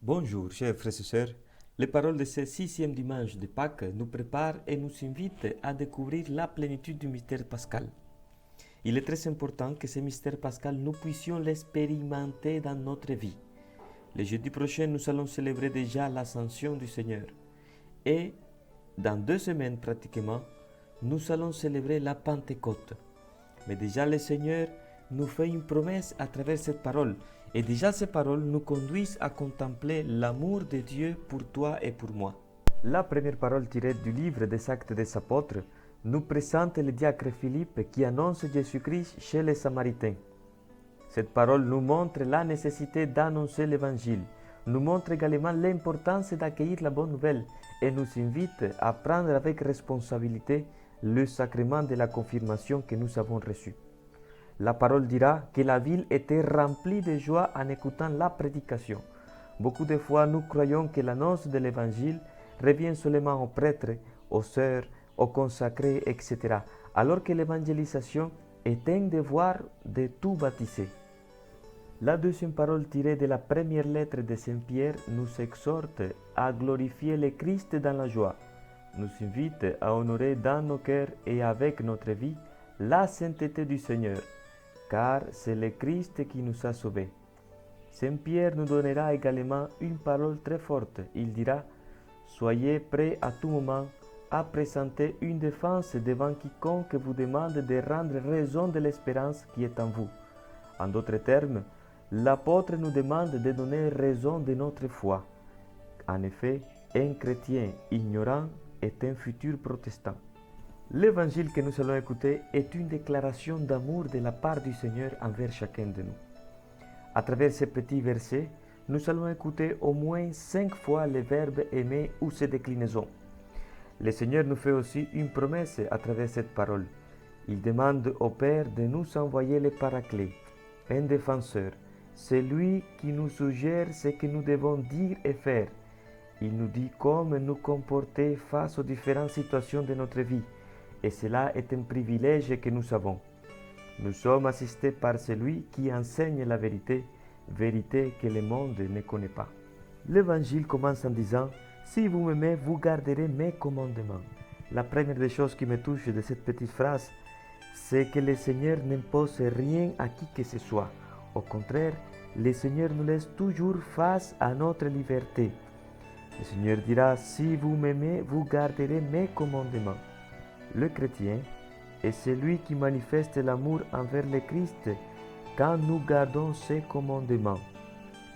Bonjour, chers frères et sœurs. Les paroles de ce sixième dimanche de Pâques nous préparent et nous invitent à découvrir la plénitude du mystère pascal. Il est très important que ce mystère pascal, nous puissions l'expérimenter dans notre vie. Le jeudi prochain, nous allons célébrer déjà l'ascension du Seigneur. Et dans 2 semaines pratiquement, nous allons célébrer la Pentecôte. Mais déjà le Seigneur nous fait une promesse à travers cette parole. Et déjà ces paroles nous conduisent à contempler l'amour de Dieu pour toi et pour moi. La première parole tirée du livre des Actes des Apôtres nous présente le diacre Philippe qui annonce Jésus-Christ chez les Samaritains. Cette parole nous montre la nécessité d'annoncer l'Évangile, nous montre également l'importance d'accueillir la bonne nouvelle et nous invite à prendre avec responsabilité le sacrement de la confirmation que nous avons reçu. La parole dira que la ville était remplie de joie en écoutant la prédication. Beaucoup de fois, nous croyons que l'annonce de l'Évangile revient seulement aux prêtres, aux sœurs, aux consacrés, etc., alors que l'évangélisation est un devoir de tout baptisé. La deuxième parole tirée de la première lettre de Saint Pierre nous exhorte à glorifier le Christ dans la joie, nous invite à honorer dans nos cœurs et avec notre vie la sainteté du Seigneur, car c'est le Christ qui nous a sauvés. Saint Pierre nous donnera également une parole très forte. Il dira « Soyez prêts à tout moment à présenter une défense devant quiconque vous demande de rendre raison de l'espérance qui est en vous. » En d'autres termes, l'apôtre nous demande de donner raison de notre foi. En effet, un chrétien ignorant est un futur protestant. L'évangile que nous allons écouter est une déclaration d'amour de la part du Seigneur envers chacun de nous. À travers ces petits versets, nous allons écouter au moins 5 fois le verbe aimer ou ses déclinaisons. Le Seigneur nous fait aussi une promesse à travers cette parole. Il demande au Père de nous envoyer le Paraclet, un défenseur, celui qui nous suggère ce que nous devons dire et faire. Il nous dit comment nous comporter face aux différentes situations de notre vie. Et cela est un privilège que nous avons. Nous sommes assistés par celui qui enseigne la vérité, vérité que le monde ne connaît pas. L'évangile commence en disant « Si vous m'aimez, vous garderez mes commandements ». La première des choses qui me touche de cette petite phrase, c'est que le Seigneur n'impose rien à qui que ce soit. Au contraire, le Seigneur nous laisse toujours face à notre liberté. Le Seigneur dira « Si vous m'aimez, vous garderez mes commandements ». Le chrétien est celui qui manifeste l'amour envers le Christ quand nous gardons ses commandements.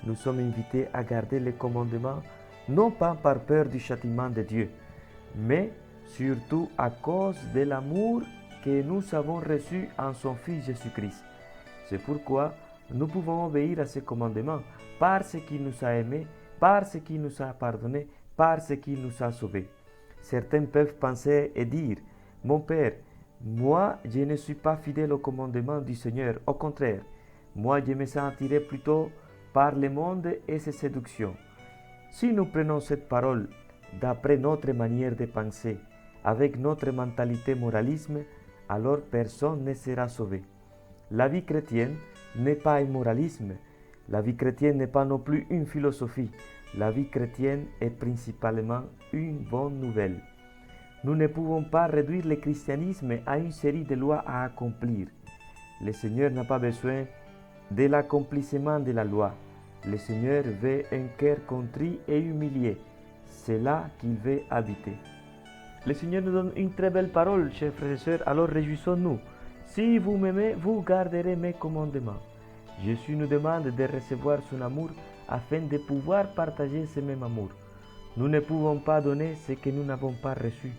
Nous sommes invités à garder les commandements non pas par peur du châtiment de Dieu, mais surtout à cause de l'amour que nous avons reçu en son Fils Jésus-Christ. C'est pourquoi nous pouvons obéir à ses commandements parce qu'il nous a aimés, parce qu'il nous a pardonnés, parce qu'il nous a sauvés. Certains peuvent penser et dire « Mon Père, moi je ne suis pas fidèle au commandement du Seigneur, au contraire, moi je me sens attiré plutôt par le monde et ses séductions. » Si nous prenons cette parole d'après notre manière de penser, avec notre mentalité moralisme, alors personne ne sera sauvé. La vie chrétienne n'est pas un moralisme, la vie chrétienne n'est pas non plus une philosophie, la vie chrétienne est principalement une bonne nouvelle. Nous ne pouvons pas réduire le christianisme à une série de lois à accomplir. Le Seigneur n'a pas besoin de l'accomplissement de la loi. Le Seigneur veut un cœur contrit et humilié. C'est là qu'il veut habiter. Le Seigneur nous donne une très belle parole, chers frères et sœurs, alors réjouissons-nous. Si vous m'aimez, vous garderez mes commandements. Jésus nous demande de recevoir son amour afin de pouvoir partager ce même amour. Nous ne pouvons pas donner ce que nous n'avons pas reçu.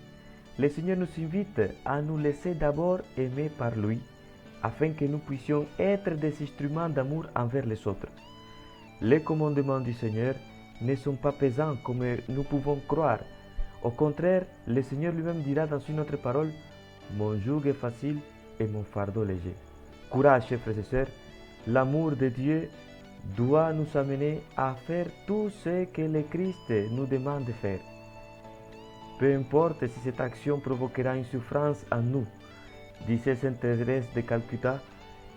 Le Seigneur nous invite à nous laisser d'abord aimer par lui, afin que nous puissions être des instruments d'amour envers les autres. Les commandements du Seigneur ne sont pas pesants comme nous pouvons croire. Au contraire, le Seigneur lui-même dira dans une autre parole « Mon joug est facile et mon fardeau léger ». Courage, chers frères et sœurs, l'amour de Dieu doit nous amener à faire tout ce que le Christ nous demande de faire. Peu importe si cette action provoquera une souffrance en nous. Disait Sainte Thérèse de Calcutta,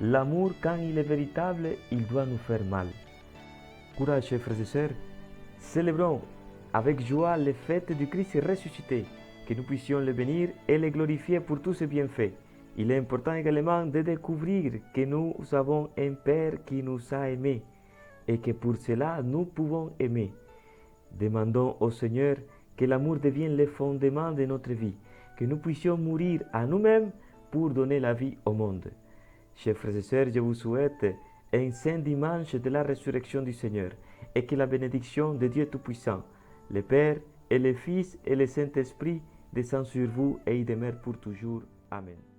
l'amour, quand il est véritable, il doit nous faire mal. Courage, chers frères et sœurs, Célébrons avec joie les fêtes du Christ ressuscité, que nous puissions le bénir et le glorifier pour tous ses bienfaits. Il est important également de découvrir que nous avons un Père qui nous a aimés et que pour cela nous pouvons aimer. Demandons au Seigneur que l'amour devienne le fondement de notre vie, que nous puissions mourir à nous-mêmes pour donner la vie au monde. Chers frères et sœurs, je vous souhaite un saint dimanche de la résurrection du Seigneur et que la bénédiction de Dieu Tout-Puissant, le Père et le Fils et le Saint-Esprit descendent sur vous et y demeurent pour toujours. Amen.